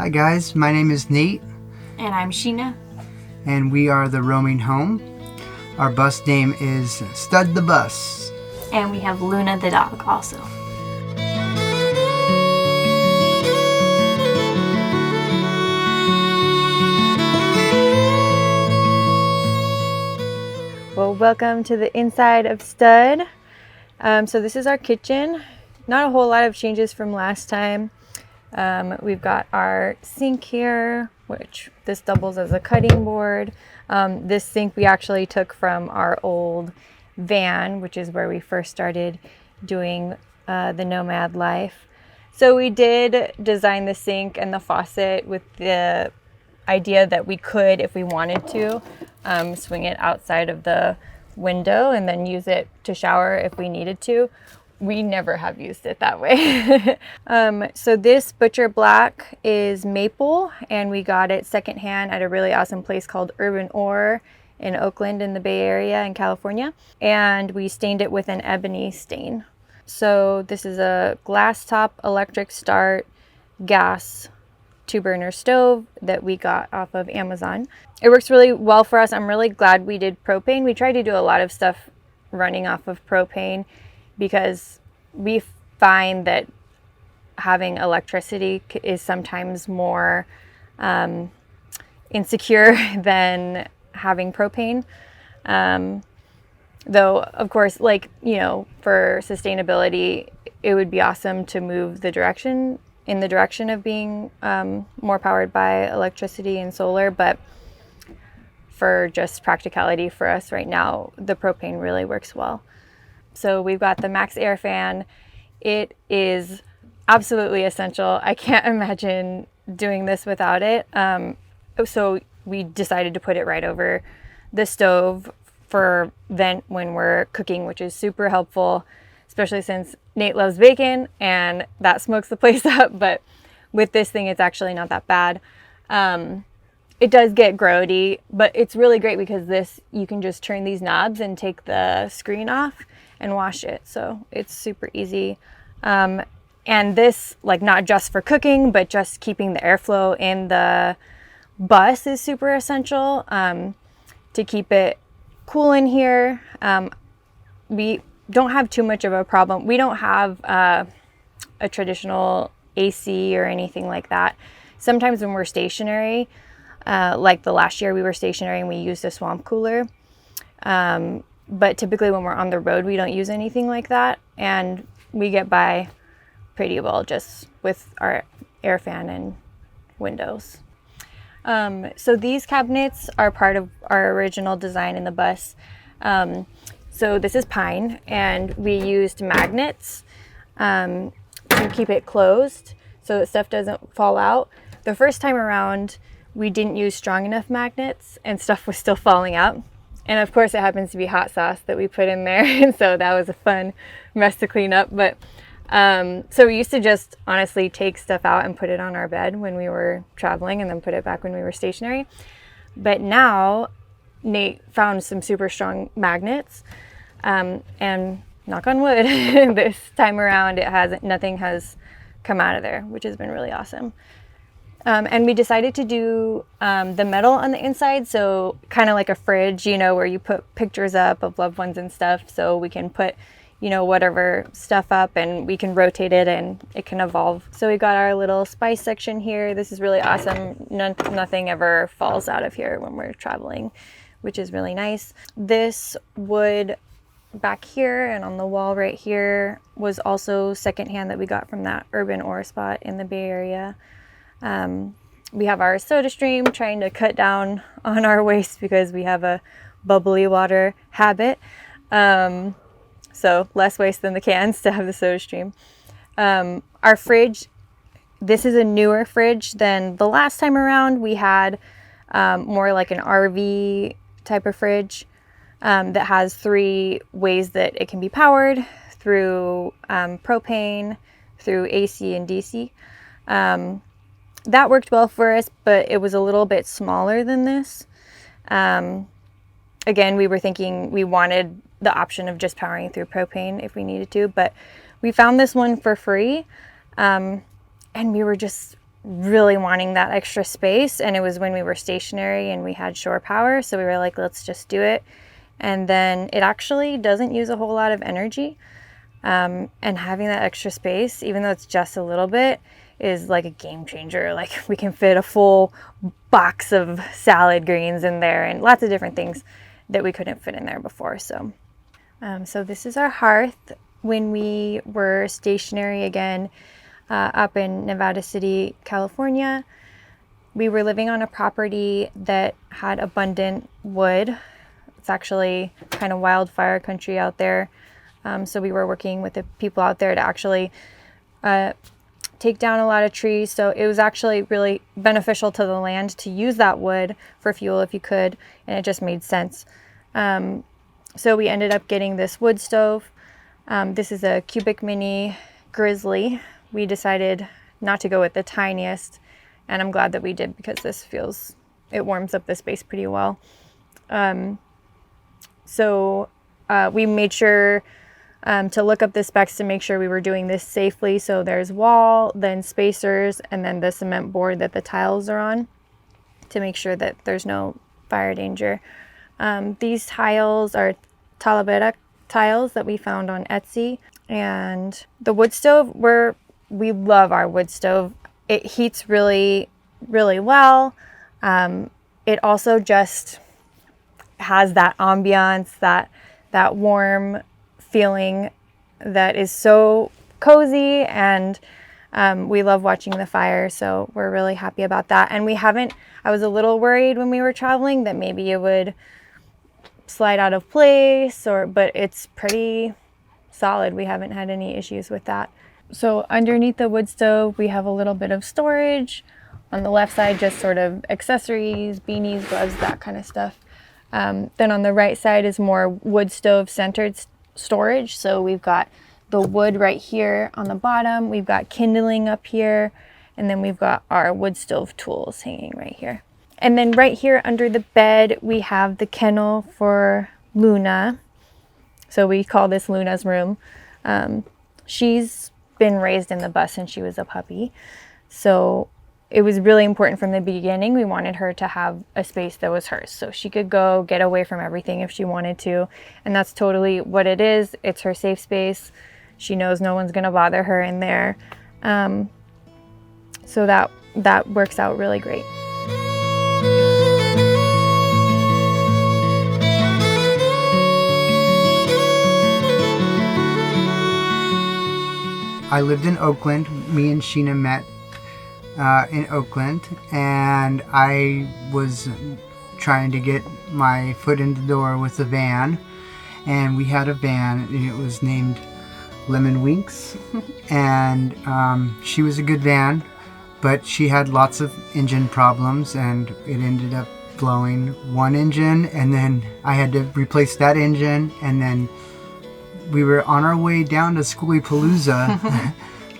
Hi guys, my name is Nate. And I'm Sheena. And we are the Roaming Home. Our bus name is Stud the Bus. And we have Luna the dog also. Well, welcome to the inside of Stud. So this is our kitchen. Not a whole lot of changes from last time. We've got our sink here, which this doubles as a cutting board. This sink we actually took from our old van, which is where we first started doing the nomad life. So we did design the sink and the faucet with the idea that we could, if we wanted to, swing it outside of the window and then use it to shower if we needed to. We never have used it that way. So this butcherblock is maple, and we got it secondhand at a really awesome place called Urban Ore in Oakland in the Bay Area in California. And we stained it with an ebony stain. So this is a glass top electric start gas 2-burner stove that we got off of Amazon. It works really well for us. I'm really glad we did propane. We tried to do a lot of stuff running off of propane because we find that having electricity is sometimes more insecure than having propane. Though, of course, for sustainability, it would be awesome to move in the direction of being more powered by electricity and solar, but for just practicality for us right now, the propane really works well. So we've got the Max Air fan. It is absolutely essential. I can't imagine doing this without it. So we decided to put it right over the stove for vent when we're cooking, which is super helpful, especially since Nate loves bacon and that smokes the place up. But with this thing, it's actually not that bad. It does get grody, but it's really great because you can just turn these knobs and take the screen off and wash it. So it's super easy. And this, not just for cooking, but just keeping the airflow in the bus is super essential to keep it cool in here. We don't have too much of a problem. We don't have a traditional AC or anything like that. Sometimes when we're stationary, like the last year we were stationary and we used a swamp cooler. But typically when we're on the road, we don't use anything like that. And we get by pretty well just with our air fan and windows. So these cabinets are part of our original design in the bus. So this is pine, and we used magnets to keep it closed so that stuff doesn't fall out. The first time around, we didn't use strong enough magnets and stuff was still falling out. And of course it happens to be hot sauce that we put in there. And so that was a fun mess to clean up. But so we used to just honestly take stuff out and put it on our bed when we were traveling and then put it back when we were stationary. But now Nate found some super strong magnets, and knock on wood, this time around nothing has come out of there, which has been really awesome. And we decided to do the metal on the inside, so kind of like a fridge, where you put pictures up of loved ones and stuff, so we can put, whatever stuff up and we can rotate it and it can evolve. So we got our little spice section here. This is really awesome. Nothing ever falls out of here when we're traveling, which is really nice. This wood back here and on the wall right here was also secondhand that we got from that Urban Ore spot in the Bay Area. We have our soda stream, trying to cut down on our waste because we have a bubbly water habit. So less waste than the cans to have the soda stream. Our fridge, this is a newer fridge than the last time around. We had more like an RV type of fridge that has 3 ways that it can be powered through propane, through AC and DC. That worked well for us, but it was a little bit smaller than this. Again, we were thinking we wanted the option of just powering through propane if we needed to, but we found this one for free. And we were just really wanting that extra space, and it was when we were stationary and we had shore power, so we were like, let's just do it. And then it actually doesn't use a whole lot of energy, and having that extra space, even though it's just a little bit, is like a game changer. Like, we can fit a full box of salad greens in there and lots of different things that we couldn't fit in there before. So this is our hearth. When we were stationary again up in Nevada City, California, we were living on a property that had abundant wood. It's actually kind of wildfire country out there. So we were working with the people out there to actually take down a lot of trees. So it was actually really beneficial to the land to use that wood for fuel if you could, and it just made sense. So we ended up getting this wood stove. This is a Cubic Mini Grizzly. We decided not to go with the tiniest, and I'm glad that we did, because it warms up the space pretty well. So we made sure to look up the specs to make sure we were doing this safely. So there's wall, then spacers, and then the cement board that the tiles are on, to make sure that there's no fire danger. These tiles are Talavera tiles that we found on Etsy. And the wood stove, we love our wood stove. It heats really, really well. It also just has that ambiance, that warm feeling that is so cozy, and we love watching the fire, so we're really happy about that. And I was a little worried when we were traveling that maybe it would slide out of place, but it's pretty solid. We haven't had any issues with that. So underneath the wood stove, we have a little bit of storage. On the left side, just sort of accessories, beanies, gloves, that kind of stuff. Then on the right side is more wood stove centered storage. So we've got the wood right here on the bottom. We've got kindling up here. And then we've got our wood stove tools hanging right here. And then right here under the bed, we have the kennel for Luna. So we call this Luna's room. She's been raised in the bus since she was a puppy. So it was really important from the beginning. We wanted her to have a space that was hers, so she could go get away from everything if she wanted to. And that's totally what it is. It's her safe space. She knows no one's gonna bother her in there. So that works out really great. I lived in Oakland. Me and Sheena met in Oakland, and I was trying to get my foot in the door with a van, and we had a van, and it was named Lemon Winks, and she was a good van, but she had lots of engine problems, and it ended up blowing one engine, and then I had to replace that engine, and then we were on our way down to Skoolie Palooza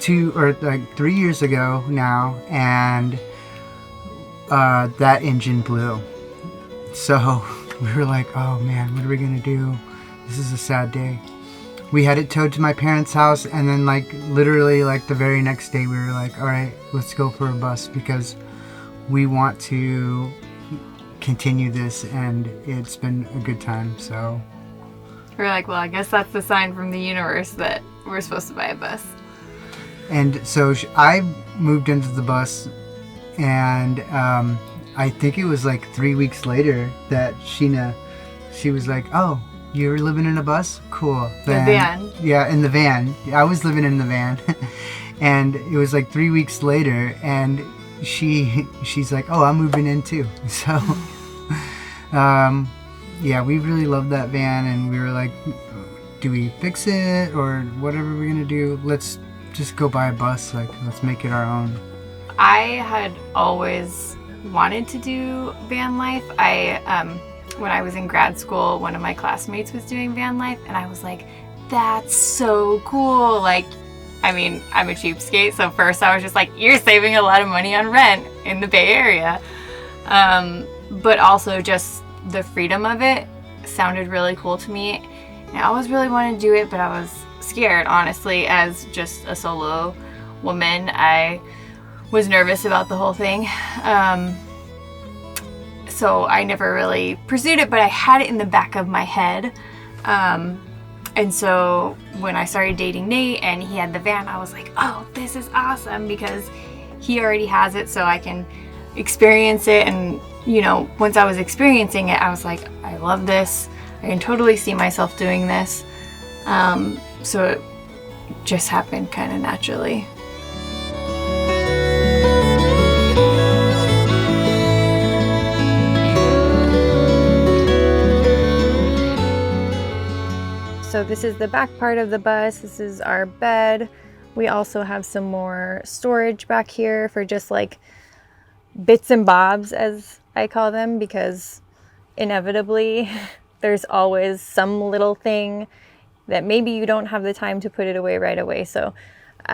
3 years ago now, and that engine blew. So we were like, oh man, what are we gonna do? This is a sad day. We had it towed to my parents' house, and then literally the very next day we were like, all right, let's go for a bus, because we want to continue this, and it's been a good time. So we're like, well, I guess that's the sign from the universe that we're supposed to buy a bus. And so I moved into the bus, and I think it was 3 weeks later that Sheena, she was like, oh, you're living in a bus? Cool. The van. Yeah, in the van. I was living in the van. And it was 3 weeks later, and she's like, oh, I'm moving in too. So yeah, we really loved that van, and we were like, do we fix it or whatever we're gonna do? Let's just go buy a bus. Let's make it our own. I had always wanted to do van life. When I was in grad school, one of my classmates was doing van life, and I was like, that's so cool. I'm a cheapskate, so first I was just like, you're saving a lot of money on rent in the Bay Area. But also just the freedom of it sounded really cool to me. And I always really wanted to do it, but I was scared, honestly, as just a solo woman. I was nervous about the whole thing. So I never really pursued it, but I had it in the back of my head. And so when I started dating Nate and he had the van, I was like, oh, this is awesome, because he already has it, so I can experience it. And, you know, once I was experiencing it, I was like, I love this. I can totally see myself doing this. So it just happened kind of naturally. So this is the back part of the bus. This is our bed. We also have some more storage back here for just like bits and bobs, as I call them, because inevitably there's always some little thing that maybe you don't have the time to put it away right away. So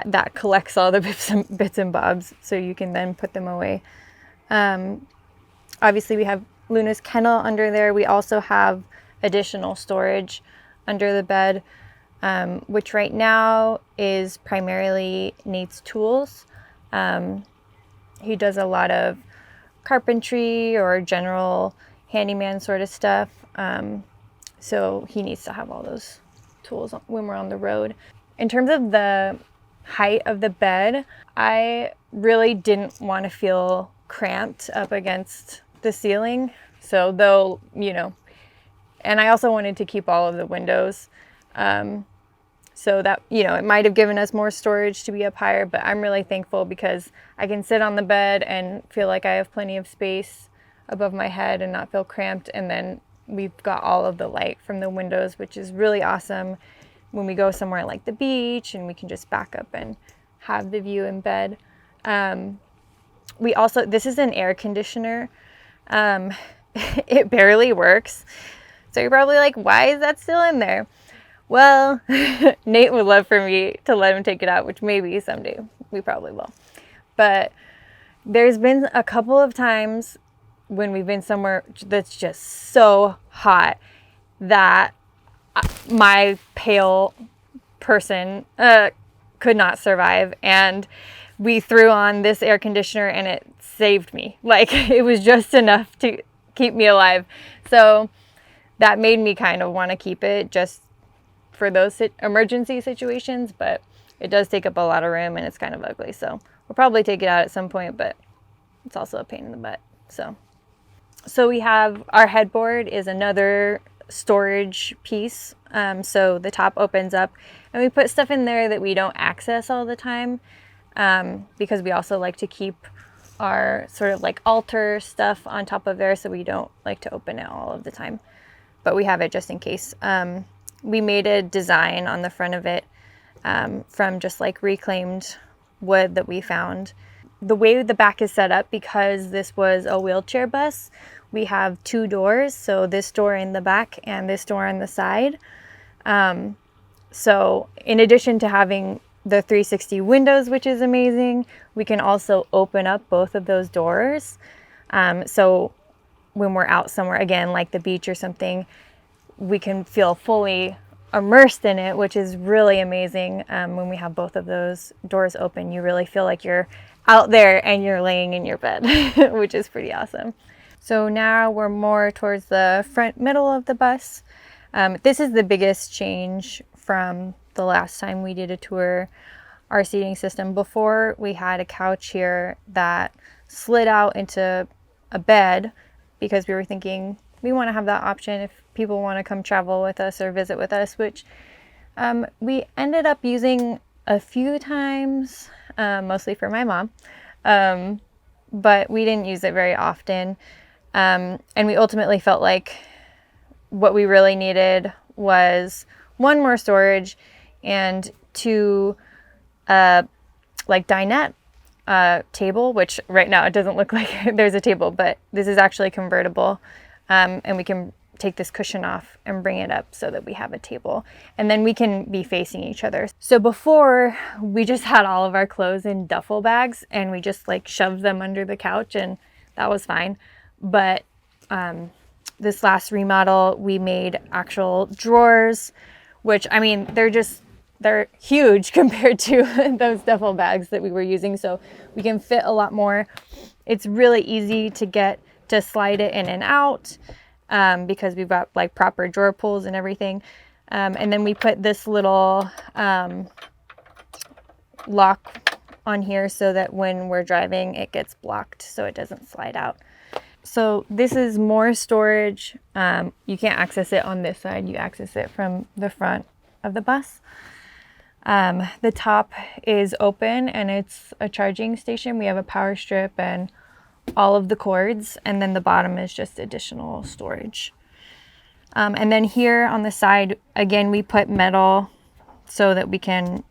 that collects all the bits and bobs so you can then put them away. Obviously we have Luna's kennel under there. We also have additional storage under the bed, which right now is primarily Nate's tools. He does a lot of carpentry or general handyman sort of stuff. So he needs to have all those tools when we're on the road. In terms of the height of the bed, I really didn't want to feel cramped up against the ceiling. So though, you know, and I also wanted to keep all of the windows. So that, you know, it might have given us more storage to be up higher, but I'm really thankful because I can sit on the bed and feel like I have plenty of space above my head and not feel cramped. And then we've got all of the light from the windows, which is really awesome when we go somewhere like the beach and we can just back up and have the view in bed. We also, this is an air conditioner. It barely works. So you're probably like, why is that still in there? Well, Nate would love for me to let him take it out, which maybe someday we probably will. But there's been a couple of times when we've been somewhere that's just so hot that my pale person could not survive. And we threw on this air conditioner and it saved me. Like, it was just enough to keep me alive. So that made me kind of want to keep it just for those emergency situations, but it does take up a lot of room and it's kind of ugly. So we'll probably take it out at some point, but it's also a pain in the butt. So we have our headboard is another storage piece. So the top opens up and we put stuff in there that we don't access all the time, because we also like to keep our sort of like altar stuff on top of there. So we don't like to open it all of the time, but we have it just in case. We made a design on the front of it from just like reclaimed wood that we found. The way the back is set up, because this was a wheelchair bus, we have two doors. So this door in the back and this door on the side. So in addition to having the 360 windows, which is amazing, we can also open up both of those doors. So when we're out somewhere, again, like the beach or something, we can feel fully immersed in it, which is really amazing. When we have both of those doors open, you really feel like you're out there and you're laying in your bed, which is pretty awesome. So now we're more towards the front middle of the bus. This is the biggest change from the last time we did a tour. Our seating system, before we had a couch here that slid out into a bed, because we were thinking we want to have that option if people want to come travel with us or visit with us, which we ended up using a few times, mostly for my mom, but we didn't use it very often. And we ultimately felt like what we really needed was one, more storage, and two, like dinette table, which right now it doesn't look like there's a table, but this is actually convertible. And we can take this cushion off and bring it up so that we have a table, and then we can be facing each other. So before, we just had all of our clothes in duffel bags and we just like shoved them under the couch, and that was fine. But this last remodel, we made actual drawers, which, I mean, they're just they're huge compared to those duffel bags that we were using, so we can fit a lot more. It's really easy to slide it in and out because we've got like proper drawer pulls and everything. And then we put this little lock on here so that when we're driving it gets blocked so it doesn't slide out. So this is more storage. You can't access it on this side, you access it from the front of the bus. The top is open and it's a charging station. We have a power strip and all of the cords, and then the bottom is just additional storage. And then here on the side, again, we put metal so that we can,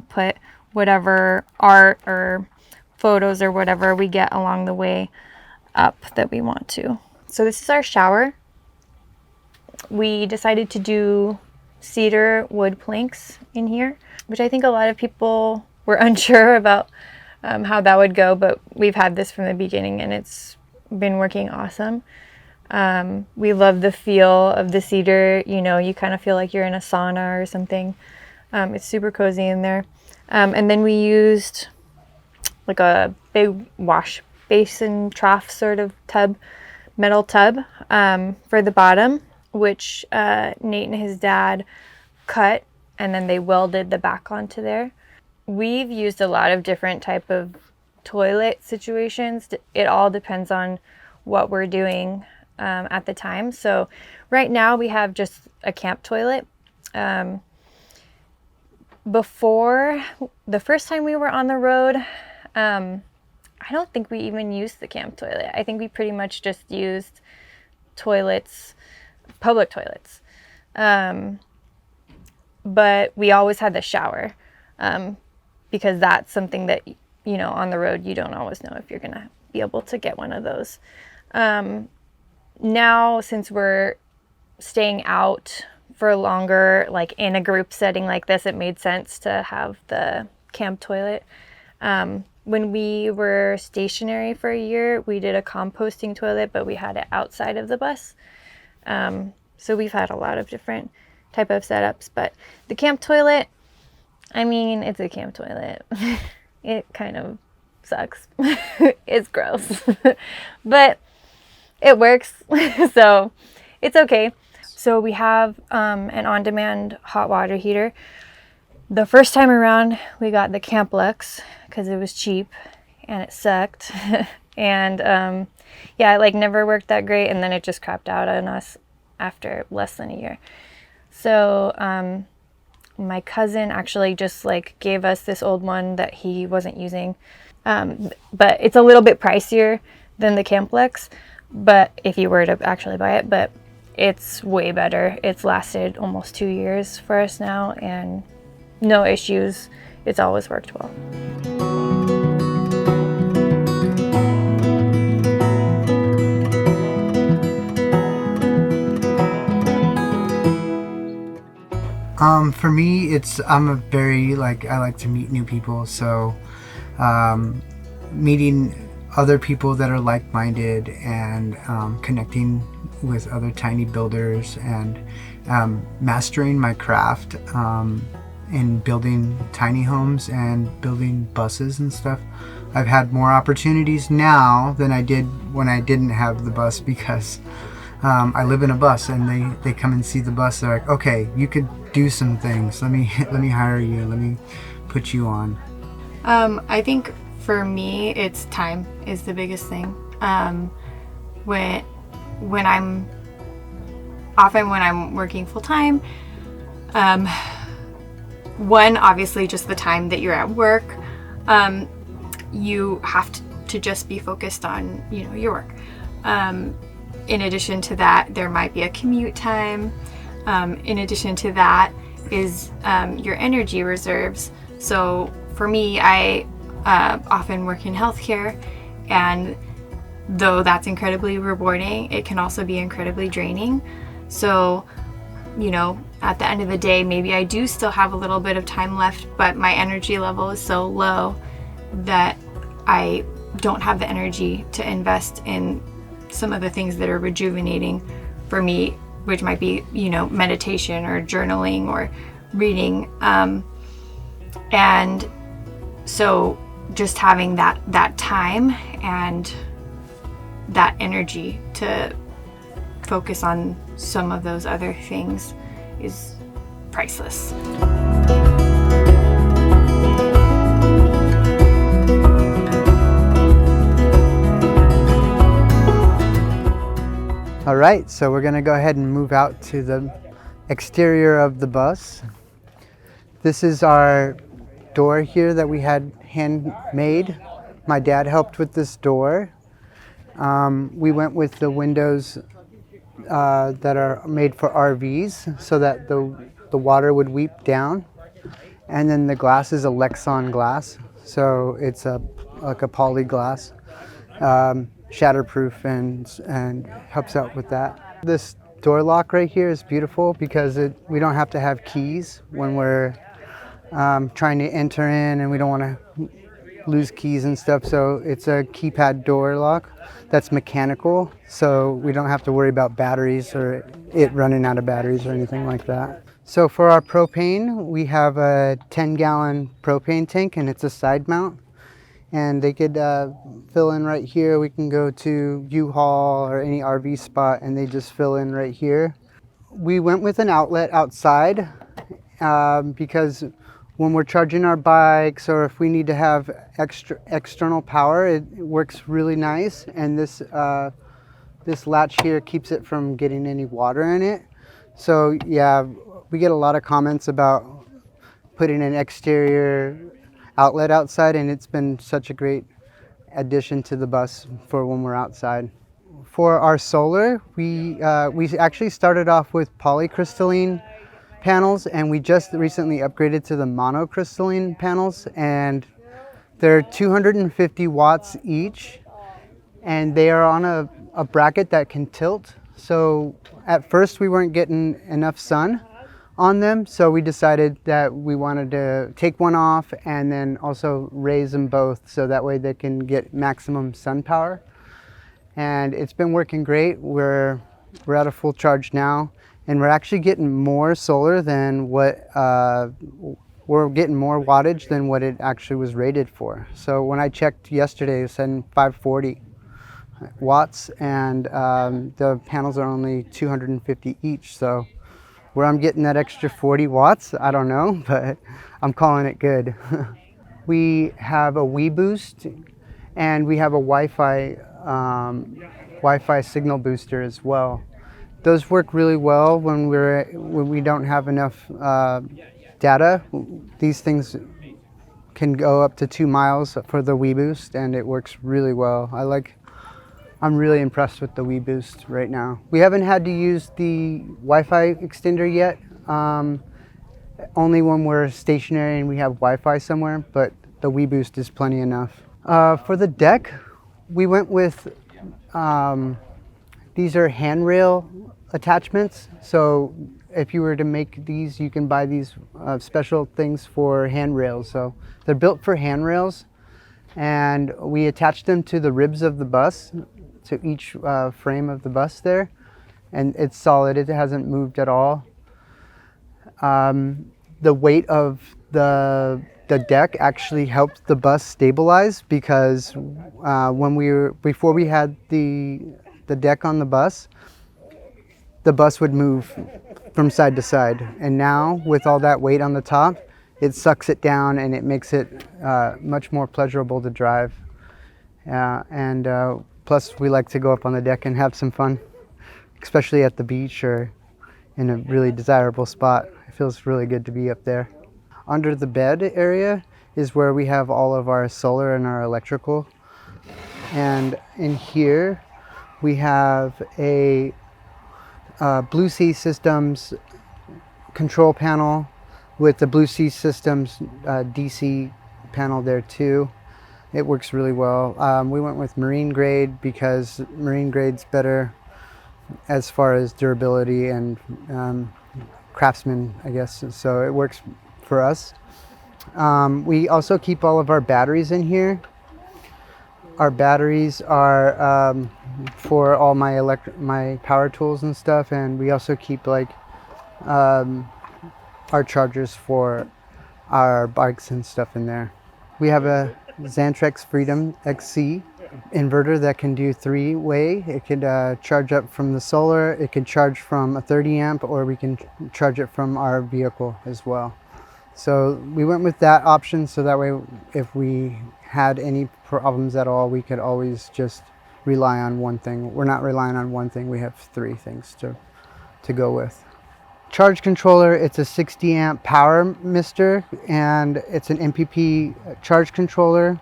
put whatever art or photos or whatever we get along the way up that we want to. So this is our shower. We decided to do cedar wood planks in here, which I think a lot of people were unsure about how that would go, but we've had this from the beginning and it's been working awesome. We love the feel of the cedar. You kind of feel like you're in a sauna or something. It's super cozy in there. And then we used like a big wash basin trough sort of metal tub for the bottom, which Nate and his dad cut, and then they welded the back onto there. We've used a lot of different type of toilet situations. It all depends on what we're doing at the time. So right now we have just a camp toilet. Before the first time we were on the road, I don't think we even used the camp toilet. I think we pretty much just used toilets, public toilets. But we always had the shower because that's something that, on the road, you don't always know if you're going to be able to get one of those. Now, since we're staying out for longer, like in a group setting like this, it made sense to have the camp toilet. When we were stationary for a year, we did a composting toilet, but we had it outside of the bus. So we've had a lot of different type of setups, but the camp toilet, it's a camp toilet. It kind of sucks. It's gross, but it works. So it's okay. So we have an on-demand hot water heater. The first time around, we got the Camp Lux because it was cheap and it sucked. And it never worked that great, and then it just crapped out on us after less than a year. So my cousin actually just gave us this old one that he wasn't using. But it's a little bit pricier than the Camp Lux, but if you were to actually buy it, but it's way better. It's lasted almost 2 years for us now and no issues. It's always worked well. For me, I'm a very, I like to meet new people, so meeting other people that are like-minded and connecting with other tiny builders and mastering my craft in building tiny homes and building buses and stuff. I've had more opportunities now than I did when I didn't have the bus because I live in a bus and they come and see the bus. They're like, okay, you could do some things. Let me hire you. Let me put you on. I think for me, it's time is the biggest thing. When I'm working full time, one, obviously just the time that you're at work, you have to just be focused on, your work. In addition to that, there might be a commute time. In addition to that is your energy reserves. So for me, I often work in healthcare, and though that's incredibly rewarding, it can also be incredibly draining. So, at the end of the day, maybe I do still have a little bit of time left, but my energy level is so low that I don't have the energy to invest in some of the things that are rejuvenating for me, which might be, meditation or journaling or reading. And so just having that time and that energy to focus on some of those other things is priceless. All right, so we're gonna go ahead and move out to the exterior of the bus. This is our door here that we had handmade. My dad helped with this door. We went with the windows that are made for RVs so that the water would weep down. And then the glass is a Lexan glass, so it's like a poly glass. Shatterproof and helps out with that. This door lock right here is beautiful because we don't have to have keys when we're trying to enter in, and we don't want to lose keys and stuff. So it's a keypad door lock that's mechanical, so we don't have to worry about batteries or it running out of batteries or anything like that. So for our propane, we have a 10-gallon propane tank, and it's a side mount. And they could fill in right here. We can go to U-Haul or any RV spot and they just fill in right here. We went with an outlet outside because when we're charging our bikes or if we need to have external power, it works really nice. And this latch here keeps it from getting any water in it. So yeah, we get a lot of comments about putting an exterior outlet outside, and it's been such a great addition to the bus for when we're outside. For our solar, we actually started off with polycrystalline panels, and we just recently upgraded to the monocrystalline panels, and they're 250 watts each, and they are on a bracket that can tilt. So at first we weren't getting enough sun on them, so we decided that we wanted to take one off and then also raise them both so that way they can get maximum sun power. And it's been working great. We're at a full charge now, and we're actually getting more solar than what we're getting more wattage than what it actually was rated for. So when I checked yesterday, it said 540 watts, and the panels are only 250 each. So where I'm getting that extra 40 watts, I don't know, but I'm calling it good. We have a WeBoost, and we have a Wi-Fi signal booster as well. Those work really well when we don't have enough data. These things can go up to 2 miles for the WeBoost, and it works really well. I'm really impressed with the WeBoost right now. We haven't had to use the Wi-Fi extender yet, only when we're stationary and we have Wi-Fi somewhere, but the WeBoost is plenty enough. For the deck, we went with, these are handrail attachments. So if you were to make these, you can buy these special things for handrails. So they're built for handrails, and we attach them to the ribs of the bus, to each frame of the bus there, and it's solid. It hasn't moved at all. The weight of the deck actually helped the bus stabilize because before we had the deck on the bus would move from side to side, and now with all that weight on the top, it sucks it down and it makes it much more pleasurable to drive. Plus, we like to go up on the deck and have some fun, especially at the beach or in a really desirable spot. It feels really good to be up there. Under the bed area is where we have all of our solar and our electrical. And in here, we have a Blue Sea Systems control panel with the Blue Sea Systems DC panel there too. It works really well. We went with marine grade because marine grade's better as far as durability and craftsman, I guess. So it works for us. We also keep all of our batteries in here. Our batteries are for all my power tools and stuff, and we also keep like our chargers for our bikes and stuff in there. We have a Xantrex Freedom XC inverter that can do 3-way. It could charge up from the solar, it could charge from a 30 amp, or we can charge it from our vehicle as well. So we went with that option, so that way if we had any problems at all, we could always just rely on one thing. We're not relying on one thing, we have 3 things to go with. Charge controller, it's a 60 amp power mister, and it's an MPP charge controller.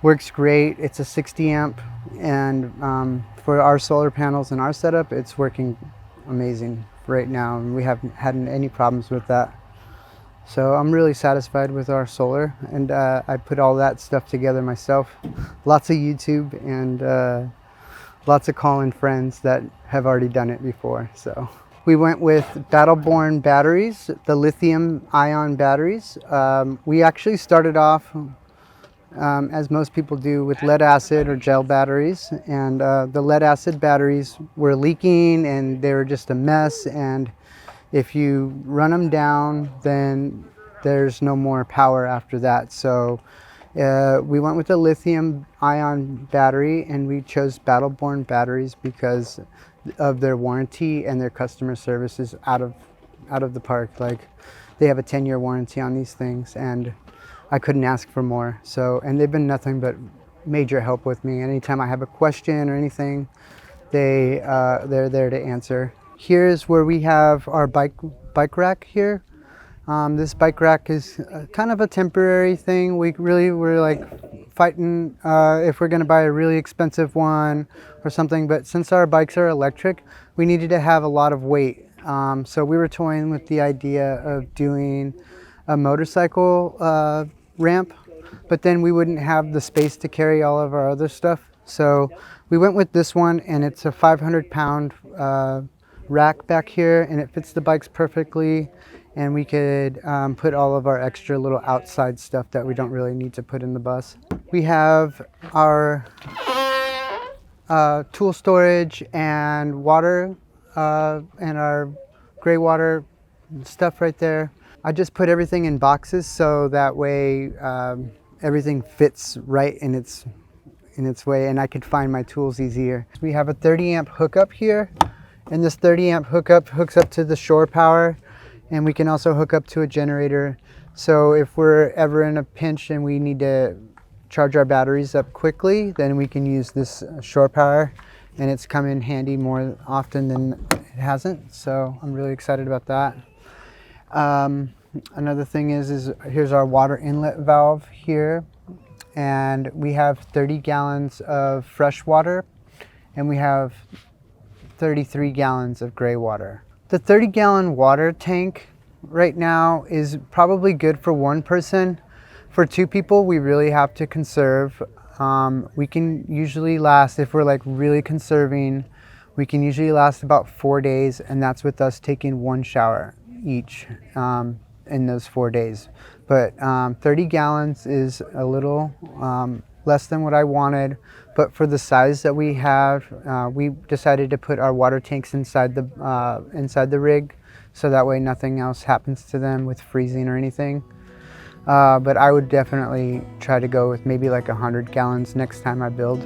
Works great. It's a 60 amp, and for our solar panels and our setup, it's working amazing right now, and we haven't had any problems with that. So I'm really satisfied with our solar, and I put all that stuff together myself. Lots of YouTube and lots of call-in friends that have already done it before. So we went with Battleborn batteries, the lithium ion batteries. We actually started off as most people do with lead acid or gel batteries, and the lead acid batteries were leaking and they were just a mess, and if you run them down then there's no more power after that. So we went with the lithium ion battery, and we chose Battleborn batteries because of their warranty, and their customer service is out of the park. Like, they have a 10-year warranty on these things, and I couldn't ask for more. So, and they've been nothing but major help with me. Anytime I have a question or anything, they're there to answer. Here's where we have our bike rack here. This bike rack is kind of a temporary thing. We're like fighting if we're going to buy a really expensive one or something, but since our bikes are electric, we needed to have a lot of weight. So we were toying with the idea of doing a motorcycle ramp, but then we wouldn't have the space to carry all of our other stuff. So we went with this one, and it's a 500-pound rack back here, and it fits the bikes perfectly, and we could put all of our extra little outside stuff that we don't really need to put in the bus. We have our tool storage and water and our gray water stuff right there. I just put everything in boxes so that way everything fits right in its way, and I could find my tools easier. We have a 30 amp hookup here, and this 30 amp hookup hooks up to the shore power, and we can also hook up to a generator. So if we're ever in a pinch and we need to charge our batteries up quickly, then we can use this shore power, and it's come in handy more often than it hasn't. So I'm really excited about that. Another thing is here's our water inlet valve here, and we have 30 gallons of fresh water, and we have 33 gallons of gray water. The 30-gallon water tank right now is probably good for one person. For 2 people, we really have to conserve. We can usually last, if we're like really conserving, we can usually last about 4 days, and that's with us taking 1 shower each in those 4 days. But 30 gallons is a little less than what I wanted, but for the size that we have, we decided to put our water tanks inside the rig, so that way nothing else happens to them with freezing or anything. But I would definitely try to go with maybe like 100 gallons next time I build.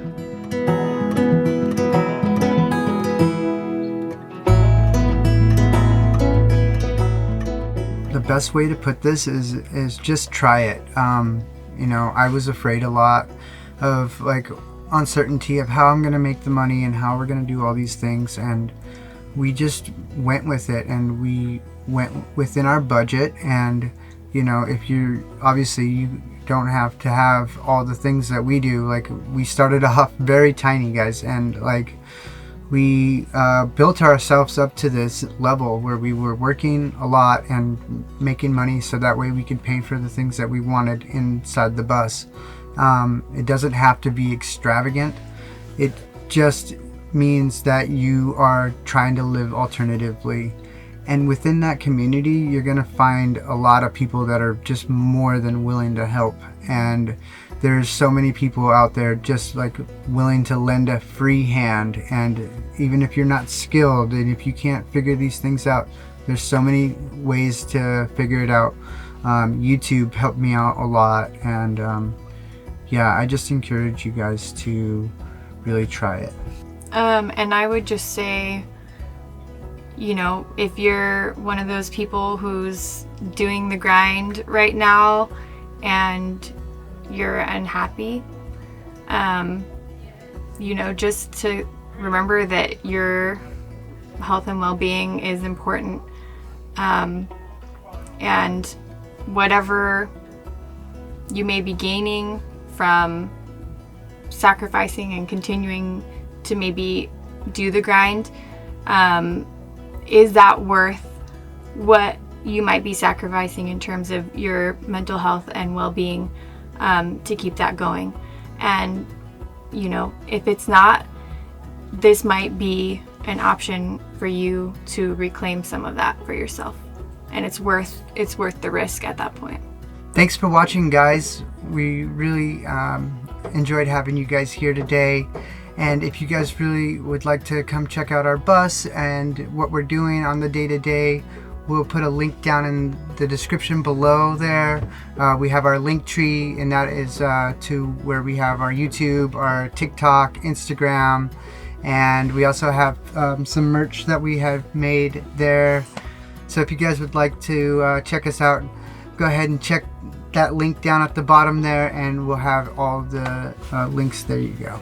The best way to put this is just try it. You know, I was afraid a lot of like uncertainty of how I'm gonna make the money and how we're gonna do all these things, and we just went with it, and we went within our budget. And you know, if you obviously you don't have to have all the things that we do. Like, we started off very tiny, guys, and like we built ourselves up to this level where we were working a lot and making money, so that way we could pay for the things that we wanted inside the bus. It doesn't have to be extravagant. It just means that you are trying to live alternatively. And within that community, you're going to find a lot of people that are just more than willing to help. And there's so many people out there just like willing to lend a free hand. And even if you're not skilled and if you can't figure these things out, there's so many ways to figure it out. YouTube helped me out a lot, and yeah, I just encourage you guys to really try it. And I would just say, you know, if you're one of those people who's doing the grind right now and you're unhappy, you know, just to remember that your health and well-being is important, and whatever you may be gaining from sacrificing and continuing to maybe do the grind, is that worth what you might be sacrificing in terms of your mental health and well-being, to keep that going? And you know, if it's not, this might be an option for you to reclaim some of that for yourself, and it's worth the risk at that point. Thanks for watching, guys. We really enjoyed having you guys here today. And if you guys really would like to come check out our bus and what we're doing on the day-to-day, we'll put a link down in the description below there. We have our link tree, and that is to where we have our YouTube, our TikTok, Instagram, and we also have some merch that we have made there. So if you guys would like to check us out, go ahead and check that link down at the bottom there, and we'll have all the links. There you go.